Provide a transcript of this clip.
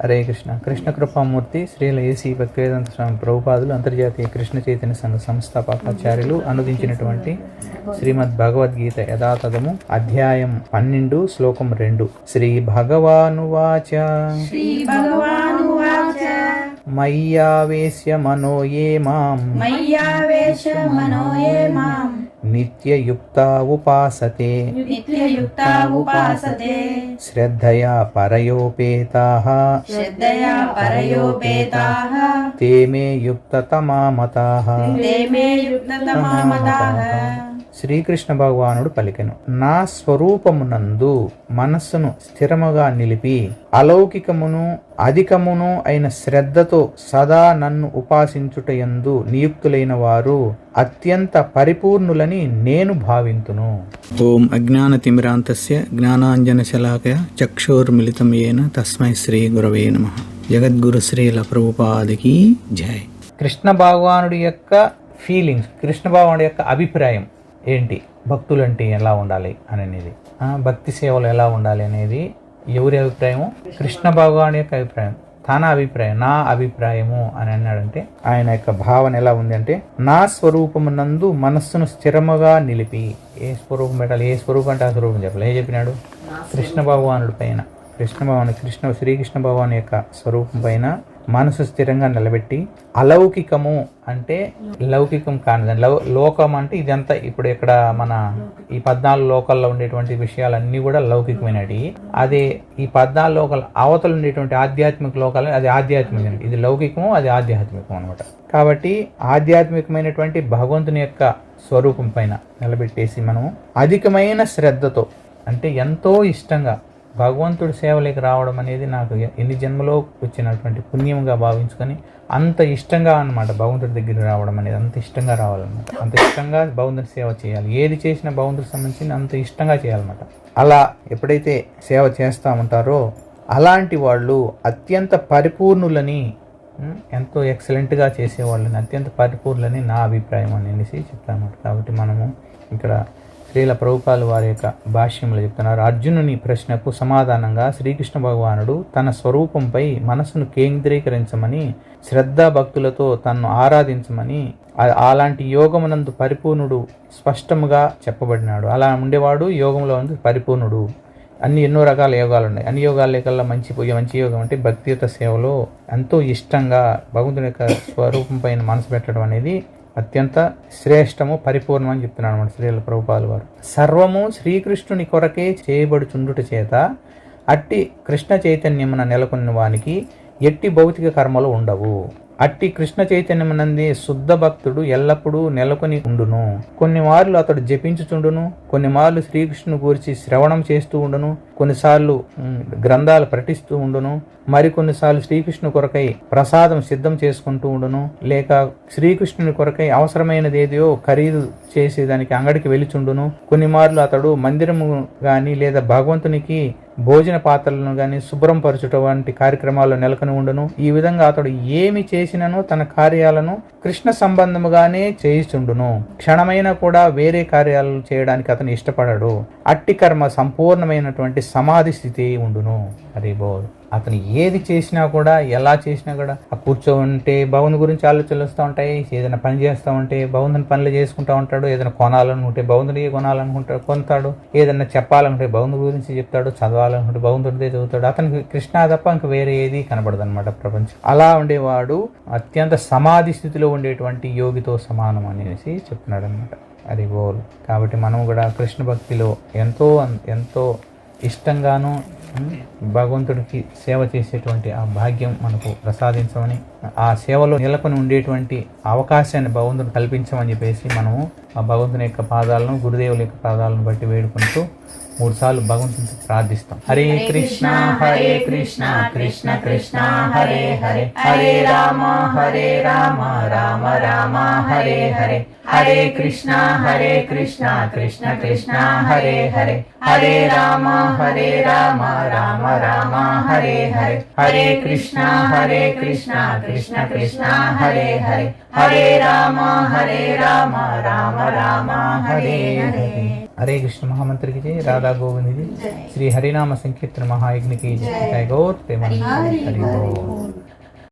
Hare Krishna. Krishna Kripamurti Srila AC Bhaktivedanta స్వామి ప్రభుపాదులు అంతర్జాతీయ కృష్ణ చైతన్య సంఘ సంస్థాపకాచార్యులు అనుదించినటువంటి శ్రీమద్ భగవద్గీత యథాతథము అధ్యాయం 12 శ్లోకం 2. శ్రీ భగవానువాచ మయ్యావేశ్య మనోయే మాం నిత్యయుక్తా ఉపాసతే శ్రద్ధయా పరయోపేతాః తే మే యుక్తతమా మతాః. శ్రీకృష్ణ భగవానుడు పలికెను, నా స్వరూపమునందు మనస్సును స్థిరముగా నిలిపి అలౌకికమును అధికమును అయిన శ్రద్ధతో సదా నన్ను ఉపాసించుటయందు నియుక్తులైన వారు అత్యంత పరిపూర్ణులని నేను భావింతును. ఓం అజ్ఞానతిమిరాంతస్య జ్ఞానాంజనశలాకయ చక్షుర్మిలితం యేన తస్మై శ్రీ గురవే నమః. జగద్గురు శ్రీల ప్రభుపాదికి జై. కృష్ణ భగవానుడి యొక్క ఫీలింగ్స్, కృష్ణ భగవానుడి యొక్క అభిప్రాయం ఏంటి, భక్తులు అంటే ఎలా ఉండాలి అనేది, భక్తి సేవలు ఎలా ఉండాలి అనేది ఎవరి అభిప్రాయము? కృష్ణ భగవాన్ యొక్క అభిప్రాయం. తన అభిప్రాయం, నా అభిప్రాయము అని అన్నాడంటే ఆయన యొక్క భావన ఎలా ఉంది అంటే, నా స్వరూపమునందు మనస్సును స్థిరముగా నిలిపి. ఏ స్వరూపం పెట్టాలి? ఏ స్వరూపం అంటే ఆ స్వరూపం చెప్పాలి. ఏ చెప్పినాడు? కృష్ణ భగవానుడి పైన, శ్రీకృష్ణ భగవాన్ యొక్క స్వరూపం పైన మనసు స్థిరంగా నిలబెట్టి, అలౌకికము అంటే లౌకికం కానిదని, లోకం అంటే ఇదంతా ఇప్పుడు ఇక్కడ మన ఈ 14 లోకాల్లో ఉండేటువంటి విషయాలన్నీ కూడా లౌకికమైనవి. అదే ఈ 14 లోకాల అవతలు ఉండేటువంటి ఆధ్యాత్మిక లోకాలు, అది ఆధ్యాత్మికమైనది. ఇది లౌకికము, అది ఆధ్యాత్మికం అనమాట. కాబట్టి ఆధ్యాత్మికమైనటువంటి భగవంతుని యొక్క స్వరూపం పైన నిలబెట్టేసి మనము అధికమైన శ్రద్ధతో, అంటే ఎంతో ఇష్టంగా భగవంతుడి సేవలోకి రావడం అనేది నాకు ఎన్ని జన్మలో వచ్చినటువంటి పుణ్యంగా భావించుకొని అంత ఇష్టంగా అన్నమాట భగవంతుడి దగ్గరికి రావడం అనేది. అంత ఇష్టంగా రావాలన్నమాట, అంత ఇష్టంగా భగవంతుడి సేవ చేయాలి. ఏది చేసినా భగవంతుడికి సంబంధించి అంత ఇష్టంగా చేయాలన్నమాట. అలా ఎప్పుడైతే సేవ చేస్తూ ఉంటారో అలాంటి వాళ్ళు అత్యంత పరిపూర్ణులని, ఎంతో ఎక్సలెంట్గా చేసేవాళ్ళని, అత్యంత పరిపూర్ణులని నా అభిప్రాయం అనేసి చెప్తాను. కాబట్టి మనము ఇక్కడ శ్రీల ప్రభుపాలు వారి యొక్క భాష్యంలో చెప్తున్నారు. అర్జునుని ప్రశ్నకు సమాధానంగా శ్రీకృష్ణ భగవానుడు తన స్వరూపంపై మనసును కేంద్రీకరించమని, శ్రద్ధా భక్తులతో తన్ను ఆరాధించమని, అలాంటి యోగమునందు పరిపూర్ణుడు స్పష్టముగా చెప్పబడినాడు. అలా ఉండేవాడు యోగంలో ఉంది పరిపూర్ణుడు. ఎన్నో రకాల యోగాలు ఉన్నాయి. అన్ని యోగాల లేకల్లా మంచి యోగం అంటే భక్తియుత సేవలో ఎంతో ఇష్టంగా భగవంతుని యొక్క స్వరూపం పైన మనసు పెట్టడం అనేది అత్యంత శ్రేష్టము, పరిపూర్ణం అని చెప్తున్నాడు అన్నమాట శ్రీల ప్రభుపాలు వారు. సర్వము శ్రీకృష్ణుని కొరకే చేయబడుచుండుట చేత అట్టి కృష్ణ చైతన్యమున నెలకొన్న వానికి ఎట్టి భౌతిక కర్మలు ఉండవు. అట్టి కృష్ణ చైతన్యమునందే శుద్ధ భక్తుడు ఎల్లప్పుడూ నెలకొని ఉండును. కొన్ని మార్లు అతడు జపించుచుండును, కొన్ని మార్లు శ్రీకృష్ణుని గురించి శ్రవణం చేస్తూ ఉండును, కొన్నిసార్లు గ్రంథాలు పఠిస్తూ ఉండును, మరికొన్నిసార్లు శ్రీకృష్ణు కొరకై ప్రసాదం సిద్ధం చేసుకుంటూ ఉండును, లేక శ్రీకృష్ణుని కొరకై అవసరమైనది ఏదో ఖరీదు చేసేదానికి అంగడికి వెళుచుండును. కొన్ని మార్లు అతడు మందిరము గాని లేదా భగవంతునికి భోజన పాత్రలను గాని శుభ్రం పరచుట వంటి కార్యక్రమాల్లో నెలకొని ఉండును. ఈ విధంగా అతడు ఏమి చేసినను తన కార్యాలను కృష్ణ సంబంధముగానే చేయిచుండును. క్షణమైనా కూడా వేరే కార్యాలు చేయడానికి అతను ఇష్టపడడు. అట్టి కర్మ సంపూర్ణమైనటువంటి సమాధి స్థితి ఉండును. హరి బోల్. అతను ఏది చేసినా కూడా, ఎలా చేసినా కూడా, కూర్చోంటే భగవంతుని గురించి ఆలోచనలు వస్తూ ఉంటాయి, ఏదైనా పని చేస్తూ ఉంటే భగవంతుని పనులు చేసుకుంటూ ఉంటాడు, ఏదైనా కొనాలనుకుంటే భగవంతుడికి కొనాలనుకుంటాడు, కొంటాడు, ఏదైనా చెప్పాలనుకుంటే భగవంతుడి గురించి చెప్తాడు, చదవాలనుకుంటే భగవంతుడిదే చదువుతాడు. అతనికి కృష్ణ తప్ప ఇంక వేరే ఏది కనబడదు అనమాట ప్రపంచం. అలా ఉండేవాడు అత్యంత సమాధి స్థితిలో ఉండేటువంటి యోగితో సమానం అనేసి చెప్తున్నాడు అనమాట. అది బోల్. కాబట్టి మనం కూడా కృష్ణ భక్తిలో ఎంతో ఎంతో ఇష్టంగాను భగవంతుడికి సేవ చేసేటువంటి ఆ భాగ్యం మనకు ప్రసాదించమని, ఆ సేవలో నెలకొని ఉండేటువంటి అవకాశాన్ని భగవంతుడు కల్పించమని చెప్పేసి మనము ఆ భగవంతుని యొక్క పాదాలను, గురుదేవుల యొక్క పాదాలను బట్టి వేడుకుంటూ 3 సార్లు భగవంతుని ప్రార్థిస్తాం. హరే కృష్ణ కృష్ణ కృష్ణ హరే హరే, హరే రామ రామ రామ హరే హరే, హరే కృష్ణ కృష్ణ కృష్ణ హరే హరే, హరే రామ రామ రామ హరే హరే, హరే కృష్ణ కృష్ణ కృష్ణ హరే హరే, హరే రామ రామ राम हरे हरे। हरे कृष्ण महामंत्र की जय, राधा गोविंद जी, श्री हरिनाम संकीर्तन महायज्ञ की जय, गौर प्रेमानंद हरि बोल।